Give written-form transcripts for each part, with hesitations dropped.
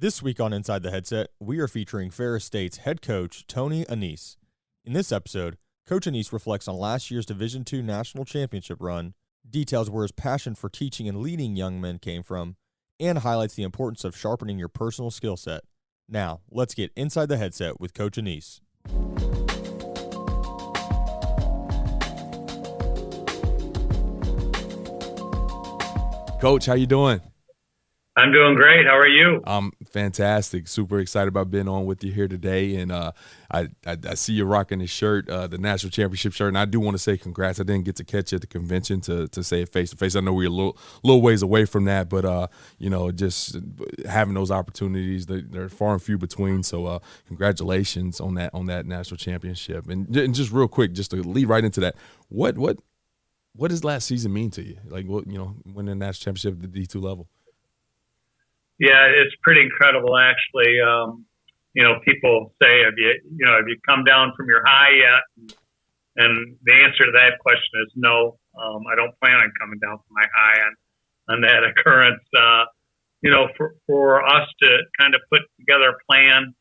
This week on Inside the Headset, we are featuring Ferris State's head coach, Tony Annese. In this episode, Coach Annese reflects on last year's Division II National Championship run, details where his passion for teaching and leading young men came from, and highlights the importance of sharpening your personal skill set. Now, let's get Inside the Headset with Coach Annese. Coach, how you doing? I'm doing great. How are you? I'm fantastic. Super excited about being on with you here today. And I see you rocking this shirt, the national championship shirt. And I do want to say congrats. I didn't get to catch you at the convention to say it face to face. I know we're a little ways away from that, but just having those opportunities, they're far and few between. So congratulations on that national championship. And just real quick, just to lead right into that, what does last season mean to you? Like winning the national championship at the D2 level. Yeah, it's pretty incredible, actually. People say, have you come down from your high yet? And the answer to that question is no. I don't plan on coming down from my high on that occurrence. For us to kind of put together a plan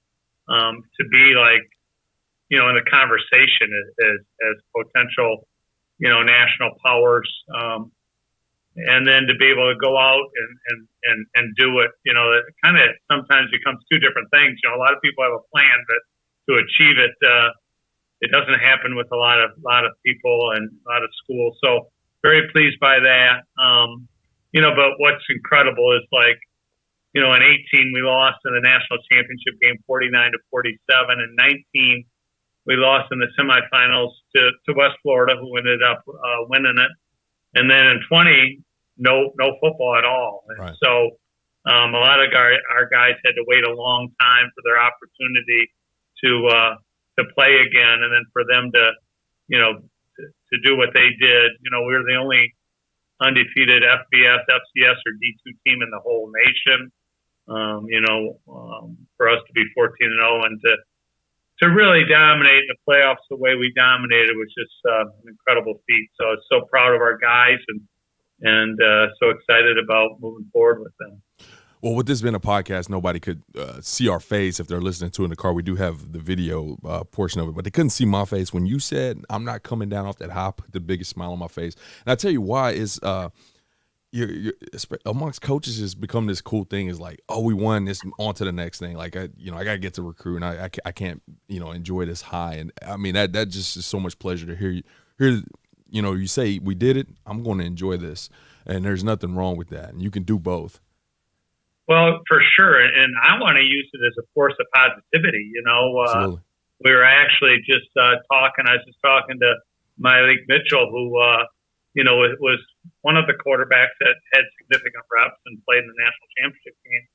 to be like, in a conversation as potential, national powers. And then to be able to go out and do it, it kind of sometimes becomes two different things. A lot of people have a plan, but to achieve it, it doesn't happen with a lot of people and a lot of schools. So very pleased by that. But what's incredible is in 18 we lost in the national championship game 49-47. In 19 we lost in the semifinals to West Florida, who ended up winning it. And then in 20, no football at all. And right. So a lot of our guys had to wait a long time for their opportunity to play again, and then for them to do what they did. We were the only undefeated FBS, FCS, or D2 team in the whole nation. For us to be 14-0 and to really dominate the playoffs the way we dominated was just an incredible feat. So I was so proud of our guys and so excited about moving forward with them. Well, with this being a podcast, nobody could see our face if they're listening to it in the car. We do have the video portion of it, but they couldn't see my face. When you said, I'm not coming down off that hop, the biggest smile on my face. And I tell you why is you're amongst coaches has become this cool thing is like, oh, we won this, on to the next thing. Like, I got to get to recruit, and I can't, enjoy this high. And I mean, that just is so much pleasure to hear you say, we did it, I'm going to enjoy this. And there's nothing wrong with that. And you can do both. Well, for sure. And I want to use it as a force of positivity. Absolutely. We were actually just talking. I was just talking to Malik Mitchell, who, was one of the quarterbacks that had significant reps and played in the national championship game.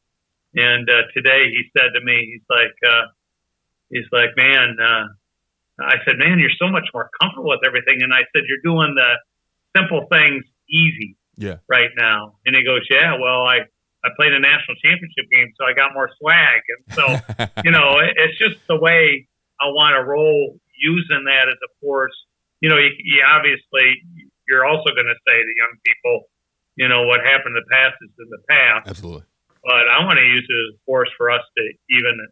And today he said to me, he's like, man, I said, man, you're so much more comfortable with everything. And I said, you're doing the simple things easy right now. And he goes, yeah, well, I played a national championship game, so I got more swag. And so, it's just the way I want to roll, using that as a force. You obviously, you're also going to say to young people, what happened in the past is in the past. Absolutely. But I want to use it as a force for us to even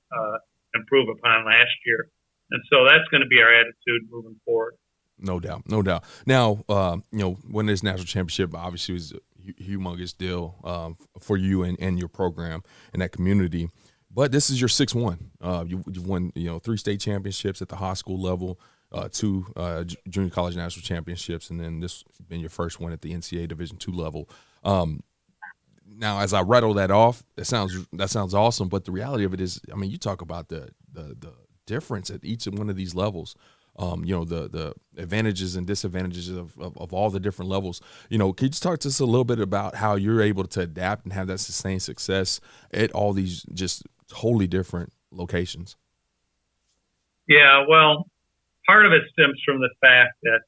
improve upon last year. And so that's going to be our attitude moving forward. No doubt. Now, winning this national championship obviously was a humongous deal for you and your program and that community. But this is your 6th one. You've won, 3 state championships at the high school level, 2 junior college national championships, and then this has been your first one at the NCAA Division II level. Now, as I rattle that off, that sounds awesome. But the reality of it is, I mean, you talk about the difference at each one of these levels. The advantages and disadvantages of all the different levels. Can you just talk to us a little bit about how you're able to adapt and have that sustained success at all these just totally different locations? Yeah, well, part of it stems from the fact that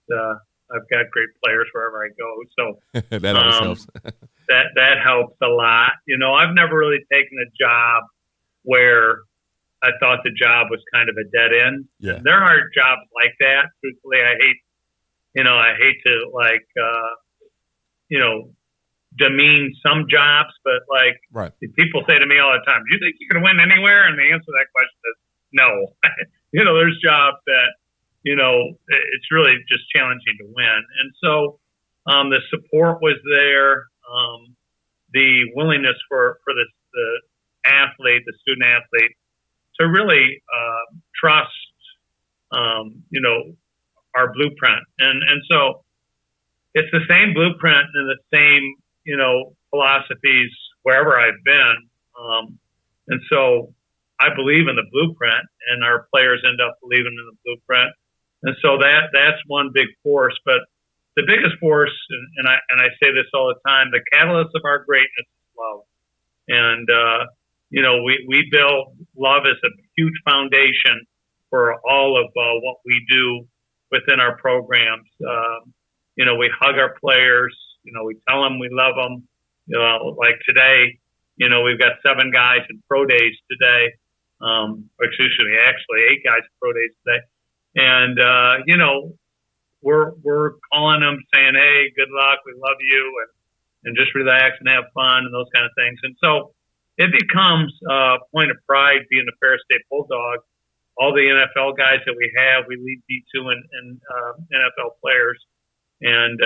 I've got great players wherever I go. So that always helps. that helps a lot. I've never really taken a job where I thought the job was kind of a dead end. Yeah. There are jobs like that. Truthfully, I hate to demean some jobs, but like Right. people say to me all the time, do you think you can win anywhere? And the answer to that question is no. There's jobs that, it's really just challenging to win. And so the support was there, the willingness for the athlete, the student athlete, to really trust, our blueprint. And so it's the same blueprint and the same, philosophies wherever I've been. And so I believe in the blueprint, and our players end up believing in the blueprint. And so that's one big force. But the biggest force, and I say this all the time, the catalyst of our greatness is love. And, we build love as a huge foundation for all of what we do within our programs. We hug our players. We tell them we love them. Like today, we've got 7 guys in pro days today. Actually 8 guys in pro days today. And, we're calling them saying, hey, good luck. We love you. And just relax and have fun and those kind of things. And so it becomes a point of pride being the Ferris State Bulldogs. All the NFL guys that we have, we lead D2 and NFL players. And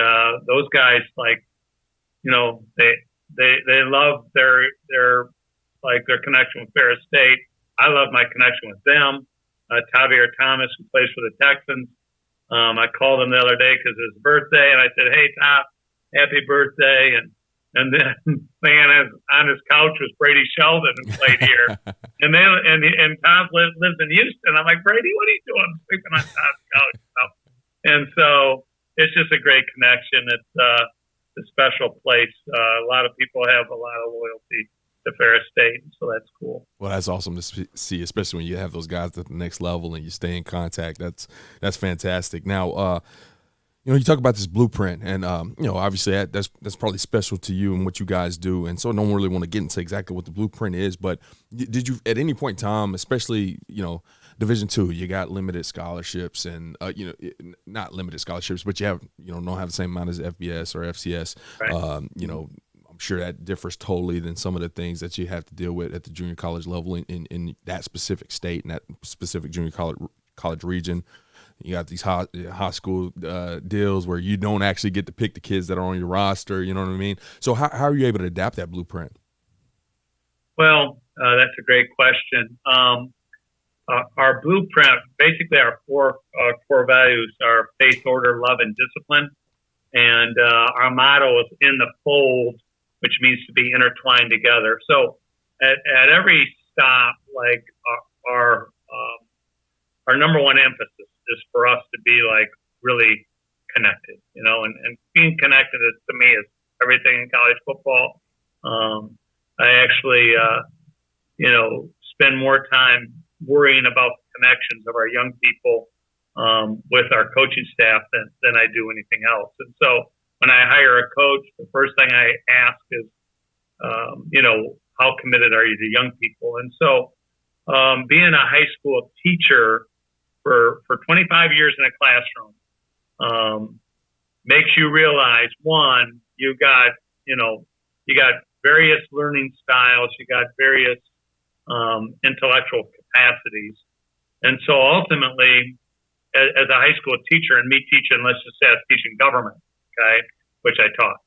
those guys, like, they love their connection with Ferris State. I love my connection with them. Tavier Thomas, who plays for the Texans, I called him the other day because it's his birthday, and I said, "Hey, Tom, happy birthday!" And then on his couch was Brady Sheldon, who played here, and Tom lives in Houston. I'm like, Brady, what are you doing sleeping on Tom's couch? And so it's just a great connection. It's a special place. A lot of people have a lot of loyalty to Ferris State, so that's cool. Well, that's awesome to see, especially when you have those guys at the next level and you stay in contact. That's fantastic. Now, you talk about this blueprint, and obviously that's probably special to you and what you guys do. And so I don't really want to get into exactly what the blueprint is, but did you at any point in time, especially Division II, you got limited scholarships, and not limited scholarships, but you have don't have the same amount as FBS or FCS. Right. I'm sure that differs totally than some of the things that you have to deal with at the junior college level in that specific state and that specific junior college region. You got these high school deals where you don't actually get to pick the kids that are on your roster. You know what I mean? So how are you able to adapt that blueprint? Well, that's a great question. Our blueprint, basically our four core values are faith, order, love, and discipline. And our motto is in the fold, which means to be intertwined together. So at every stop, like our number one emphasis is for us to be like really connected, and being connected to me is everything in college football. I actually, spend more time worrying about the connections of our young people with our coaching staff than I do anything else. And so when I hire a coach, the first thing I ask is, how committed are you to young people? And so being a high school teacher for 25 years in a classroom makes you realize, one, you got various learning styles, you got various intellectual capacities. And so ultimately, as a high school teacher, and me teaching, let's just say I was teaching government, okay, which I taught,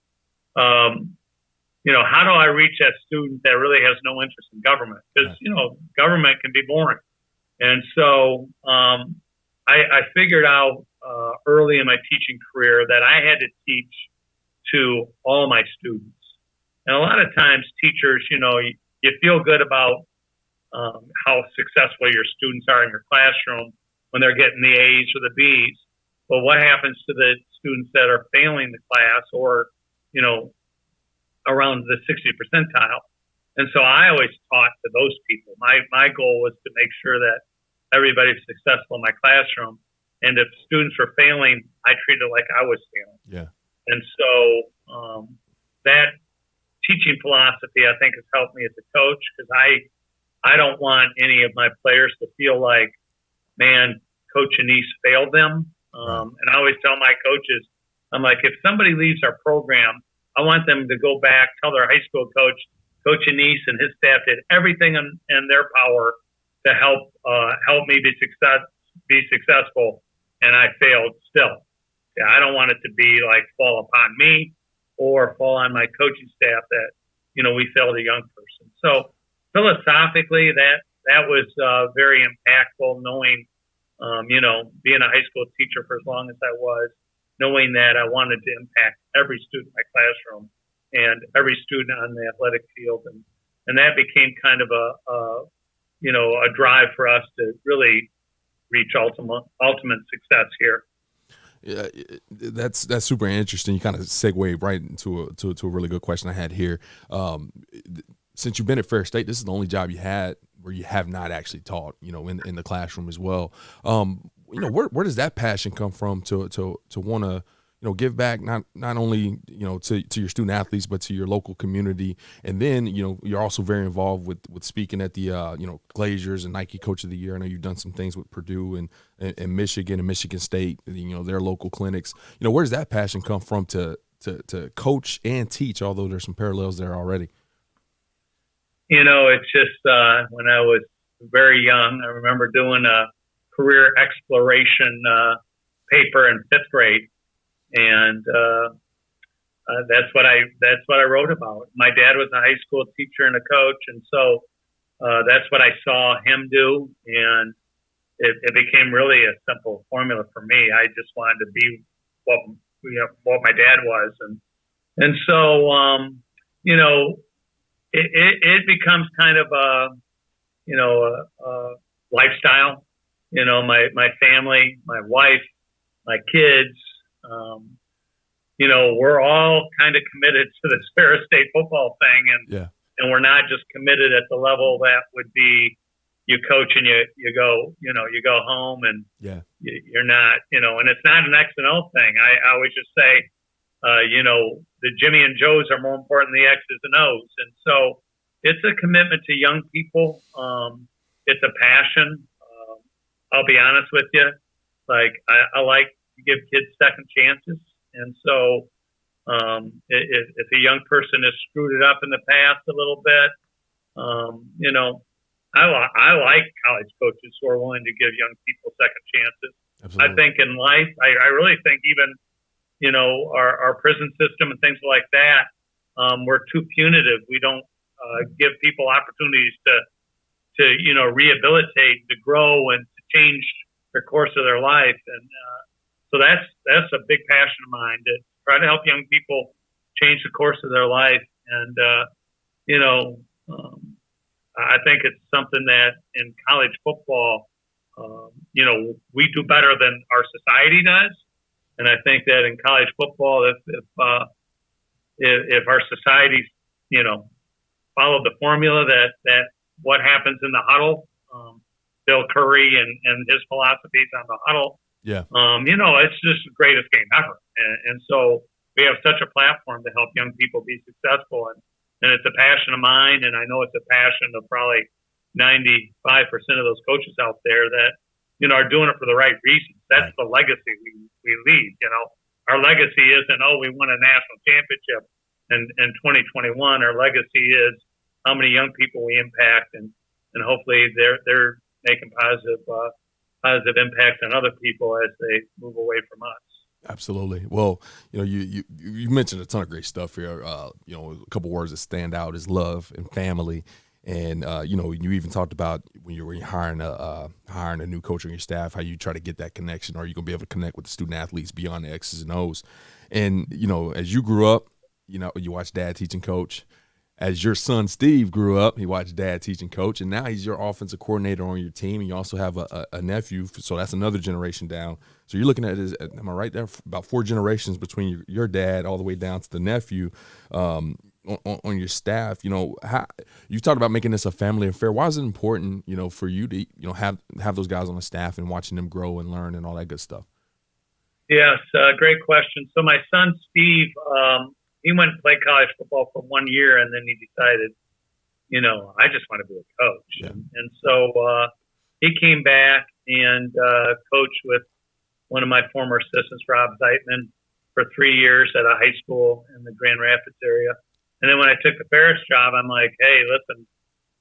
how do I reach that student that really has no interest in government? Because, government can be boring. And so I figured out early in my teaching career that I had to teach to all my students. And a lot of times teachers, you feel good about how successful your students are in your classroom when they're getting the A's or the B's. But what happens to the students that are failing the class or, around the 60th percentile? And so I always taught to those people. My goal was to make sure that everybody's successful in my classroom. And if students were failing, I treated it like I was failing. Yeah. And so that teaching philosophy, I think, has helped me as a coach, because I don't want any of my players to feel like, man, Coach Annese failed them. And I always tell my coaches, I'm like, if somebody leaves our program I want them to go back, tell their high school coach, Coach Annese and his staff did everything in their power to help me be successful, and I failed still. Yeah, I don't want it to be like fall upon me or fall on my coaching staff that, we failed a young person. So philosophically, that was very impactful, knowing, being a high school teacher for as long as I was, knowing that I wanted to impact every student in my classroom and every student on the athletic field. And that became kind of a drive for us to really reach ultimate success here. Yeah, that's super interesting. You kind of segue right into a really good question I had here. Since you've been at Ferris State, this is the only job you had where you have not actually taught, in the classroom as well. Where does that passion come from to want to, give back not only, to your student athletes, but to your local community? And then, you're also very involved with speaking at the, Glaziers and Nike Coach of the Year. I know you've done some things with Purdue and Michigan and Michigan State, their local clinics. Where does that passion come from to coach and teach, although there's some parallels there already? It's just when I was very young, I remember doing a career exploration paper in 5th grade. And that's what I wrote about. My dad was a high school teacher and a coach, and so that's what I saw him do, and it became really a simple formula for me. I just wanted to be what my dad was, and so it becomes kind of a lifestyle. My family, my wife, my kids. We're all kind of committed to this Ferris State football thing, and we're not just committed at the level that would be you coach and you go home and you're not, and it's not an X and O thing. I always just say, the Jimmy and Joes are more important than the X's and O's, and so it's a commitment to young people. It's a passion. I'll be honest with you, I like to give kids second chances. And so if a young person has screwed it up in the past a little bit, I like college coaches who are willing to give young people second chances. Absolutely. I think in life, I really think even, our prison system and things like that, we're too punitive. We don't give people opportunities to rehabilitate, to grow, and to change the course of their life. And so that's a big passion of mine, to try to help young people change the course of their life. And, I think it's something that in college football, we do better than our society does. And I think that in college football, if our societies, follow the formula that what happens in the huddle, Bill Curry and his philosophies on the huddle, it's just the greatest game ever. And so we have such a platform to help young people be successful. And it's a passion of mine, and I know it's a passion of probably 95% of those coaches out there that, are doing it for the right reasons. That's the legacy we leave. Our legacy isn't, we won a national championship in 2021. Our legacy is how many young people we impact, and hopefully they're making positive impact on other people as they move away from us. Absolutely. Well, you mentioned a ton of great stuff here. A couple words that stand out is love and family. And, you even talked about when you're hiring a new coach on your staff, how you try to get that connection, or you're going to be able to connect with the student athletes beyond the X's and O's. And, as you grew up, you watched dad teach and coach. As your son Steve grew up, he watched dad teach and coach, and now he's your offensive coordinator on your team, and you also have a nephew, so that's another generation down. So you're looking at it, am I right there, about 4 generations between your dad all the way down to the nephew on your staff. How you talked about making this a family affair. Why is it important, for you to have those guys on the staff and watching them grow and learn and all that good stuff? Yes, great question. So my son Steve, he went and played college football for 1 year, and then he decided, I just want to be a coach. Yeah. And so he came back and coached with one of my former assistants, Rob Zeitman, for 3 years at a high school in the Grand Rapids area. And then when I took the Ferris job, I'm like, hey, listen,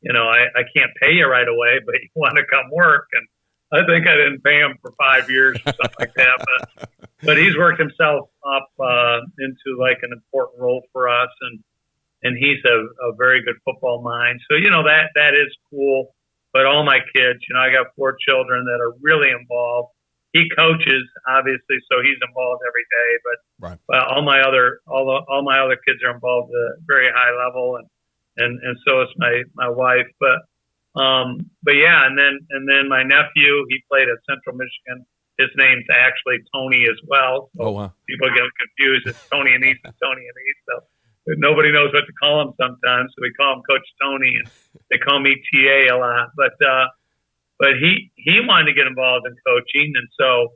I can't pay you right away, but you want to come work. And I think I didn't pay him for 5 years or something like that. But he's worked himself up into like an important role for us. And he's a very good football mind. So, that is cool. But all my kids, I got 4 children that are really involved. He coaches, obviously, so he's involved every day. But all my other kids are involved at a very high level, and so is my wife. But yeah, and then my nephew, he played at Central Michigan. His name's actually Tony as well. So people get confused. It's Tony Annese and Tony Annese. So nobody knows what to call him sometimes. So we call him Coach Tony, and they call me TA a lot. But he wanted to get involved in coaching, and so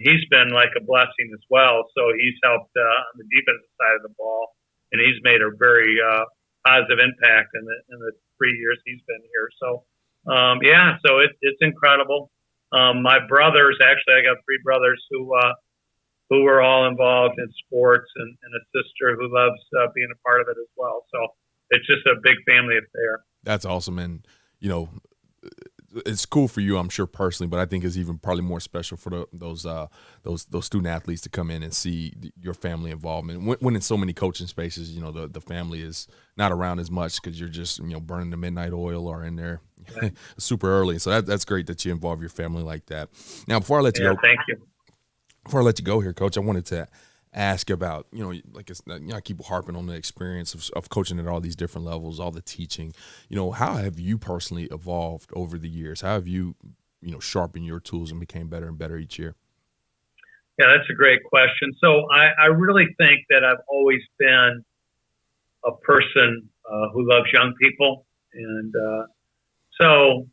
he's been like a blessing as well. So he's helped on the defensive side of the ball, and he's made a very positive impact in the 3 years he's been here. So so it's incredible. My brothers, actually, I got 3 brothers who were all involved in sports, and a sister who loves being a part of it as well. So it's just a big family affair. That's awesome, and it's cool for you, I'm sure, personally, but I think it's even probably more special for those student athletes to come in and see your family involvement. When in so many coaching spaces, the family is not around as much because you're just burning the midnight oil or in there super early. So that's great that you involve your family like that. Now, before I let you go, thank you. Before I let you go here, Coach, I wanted to ask about, I keep harping on the experience of coaching at all these different levels, all the teaching. How have you personally evolved over the years? How have you, sharpened your tools and became better and better each year? Yeah, that's a great question. So I really think that I've always been a person who loves young people. And so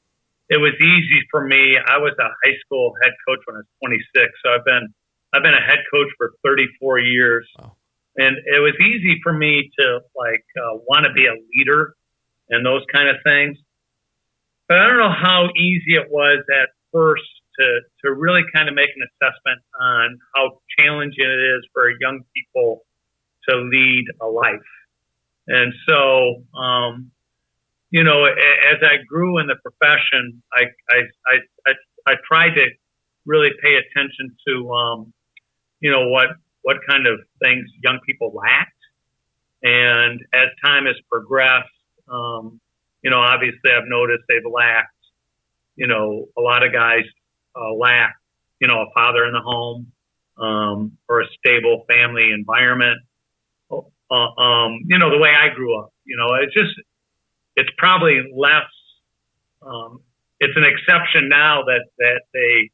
it was easy for me. I was a high school head coach when I was 26. So I've been a head coach for 34 years. Wow. And it was easy for me to want to be a leader and those kind of things. But I don't know how easy it was at first to really kind of make an assessment on how challenging it is for young people to lead a life. And so, as I grew in the profession, I tried to really pay attention to, what kind of things young people lacked. And as time has progressed, obviously I've noticed they've lacked, a lot of guys lack, a father in the home, or a stable family environment. The way I grew up, it's probably less, it's an exception now that they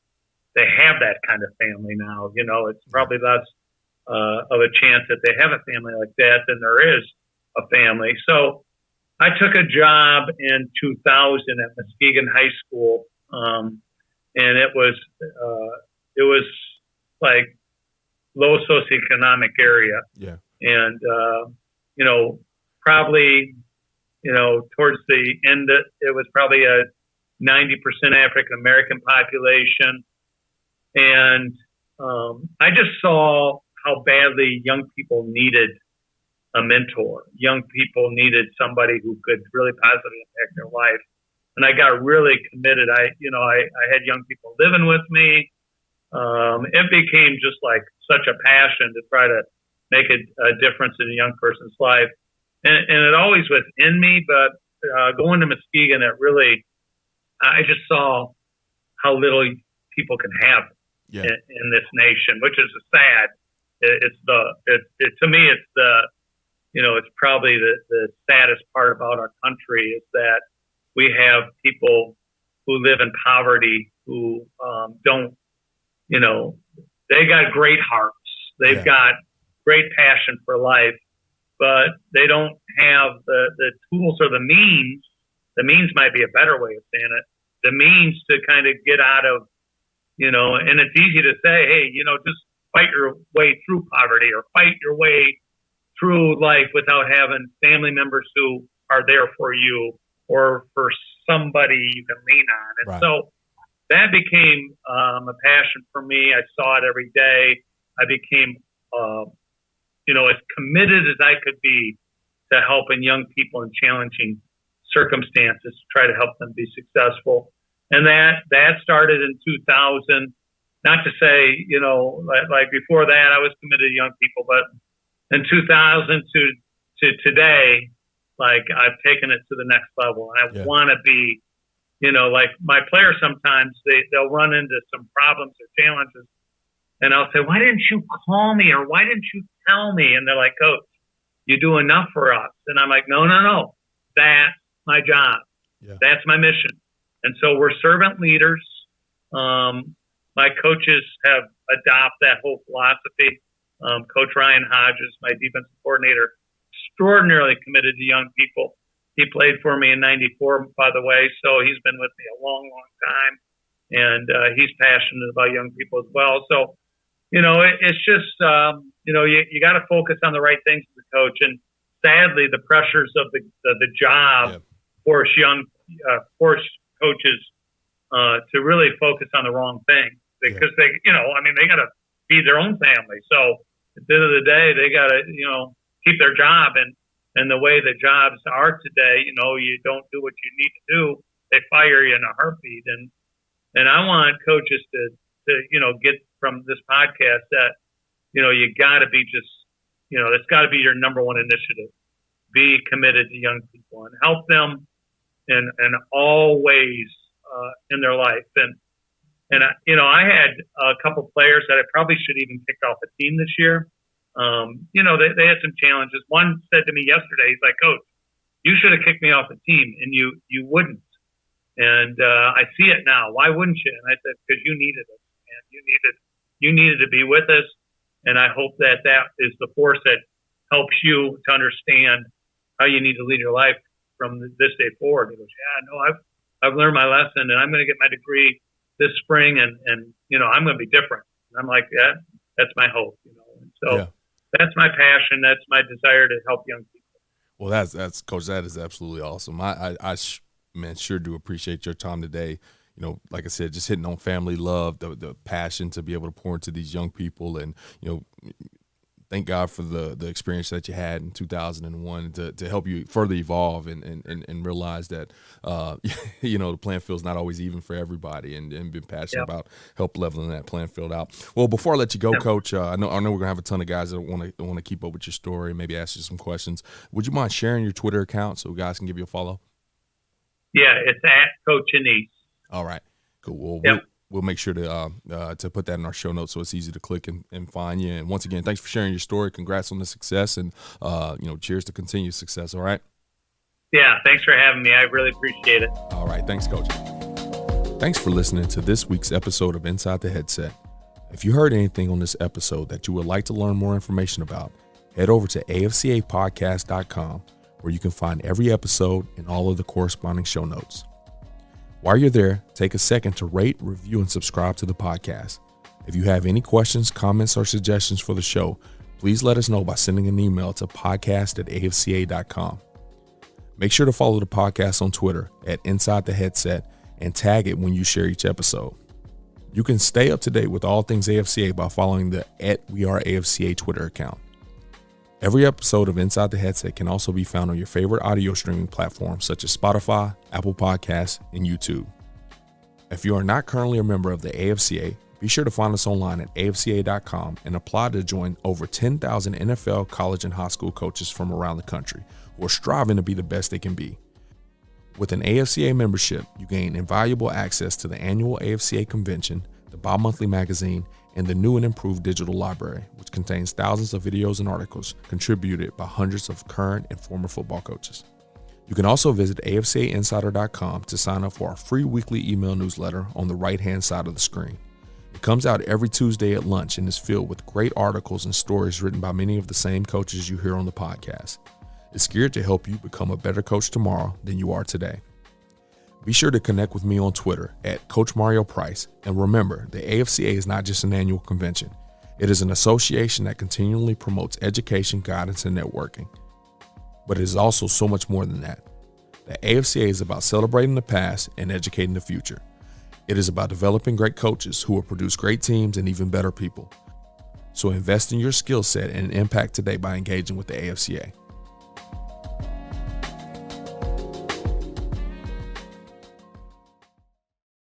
have that kind of family now. It's probably less of a chance that they have a family like that than there is a family. So I took a job in 2000 at Muskegon High School, and it was like low socioeconomic area. Yeah. And probably towards the end, it was probably a 90% African American population. And I just saw how badly young people needed a mentor. Young people needed somebody who could really positively impact their life. And I got really committed. I had young people living with me. It became just like such a passion to try to make a difference in a young person's life. And it always was in me, but going to Muskegon, I just saw how little people can have in this nation, which is sad. To me, it's probably the saddest part about our country is that we have people who live in poverty who don't, they got great hearts. They've got great passion for life, but they don't have the tools or the means. The means might be a better way of saying it. The means to kind of get out of, and it's easy to say, hey, just fight your way through poverty or fight your way through life without having family members who are there for you or for somebody you can lean on. And so that became a passion for me. I saw it every day. I became as committed as I could be to helping young people in challenging circumstances to try to help them be successful. And that started in 2000. Not to say, like before that, I was committed to young people, but in 2000 to today, like I've taken it to the next level. And I want to be, like my players sometimes they'll run into some problems or challenges, and I'll say, "Why didn't you call me, or why didn't you tell me?" And they're like, "Coach, you do enough for us." And I'm like, No. That's my job. Yeah. That's my mission. And so we're servant leaders. My coaches have adopted that whole philosophy. Coach Ryan Hodges, my defensive coordinator, extraordinarily committed to young people. He played for me in '94, by the way, so he's been with me a long, long time. And he's passionate about young people as well. So, it's just, you got to focus on the right things as a coach. And sadly, the pressures of the job force coaches to really focus on the wrong thing, because they got to feed their own family. So at the end of the day, they got to, keep their job. And the way the jobs are today, you don't do what you need to do, they fire you in a heartbeat. And I want coaches to get from this podcast that, you got to be it's got to be your number one initiative. Be committed to young people and help them in all ways in their life. And I had a couple players that I probably should even kicked off a team this year. They had some challenges. One said to me yesterday, he's like, "Coach, you should have kicked me off the team, and you wouldn't. And I see it now. Why wouldn't you?" And I said, "Because you needed it, and you needed to be with us. And I hope that is the force that helps you to understand how you need to lead your life from this day forward." He goes, "Yeah, no, I've learned my lesson, and I'm going to get my degree this spring, and I'm going to be different." And I'm like, "Yeah, that's my hope." And so that's my passion. That's my desire to help young people. Well, that's Coach. That is absolutely awesome. I sure do appreciate your time today. Like I said, just hitting on family love, the passion to be able to pour into these young people, and thank God for the experience that you had in 2001 to help you further evolve and realize that the playing field's not always even for everybody, and been passionate about help leveling that playing field out. Well, before I let you go, Coach, I know we're gonna have a ton of guys that want to keep up with your story, maybe ask you some questions. Would you mind sharing your Twitter account so guys can give you a follow? Yeah, it's at Coach Annese. All right, cool. Well, we'll make sure to put that in our show notes so it's easy to click and find you. And once again, thanks for sharing your story. Congrats on the success, and cheers to continued success. All right. Yeah, thanks for having me. I really appreciate it. All right, thanks, Coach. Thanks for listening to this week's episode of Inside the Headset. If you heard anything on this episode that you would like to learn more information about, head over to afcapodcast.com, where you can find every episode and all of the corresponding show notes. While you're there, take a second to rate, review, and subscribe to the podcast. If you have any questions, comments, or suggestions for the show, please let us know by sending an email to podcast@afca.com. Make sure to follow the podcast on Twitter at Inside the Headset and tag it when you share each episode. You can stay up to date with all things AFCA by following the @WeAreAFCA Twitter account. Every episode of Inside the Headset can also be found on your favorite audio streaming platforms such as Spotify, Apple Podcasts, and YouTube. If you are not currently a member of the AFCA, be sure to find us online at afca.com and apply to join over 10,000 NFL, college, and high school coaches from around the country who are striving to be the best they can be. With an AFCA membership, you gain invaluable access to the annual AFCA convention, the bi-monthly magazine, and the new and improved digital library, which contains thousands of videos and articles contributed by hundreds of current and former football coaches. You can also visit afcainsider.com to sign up for our free weekly email newsletter on the right-hand side of the screen. It comes out every Tuesday at lunch and is filled with great articles and stories written by many of the same coaches you hear on the podcast. It's geared to help you become a better coach tomorrow than you are today. Be sure to connect with me on Twitter at Coach Mario Price. And remember, the AFCA is not just an annual convention. It is an association that continually promotes education, guidance, and networking. But it is also so much more than that. The AFCA is about celebrating the past and educating the future. It is about developing great coaches who will produce great teams and even better people. So invest in your skill set and impact today by engaging with the AFCA.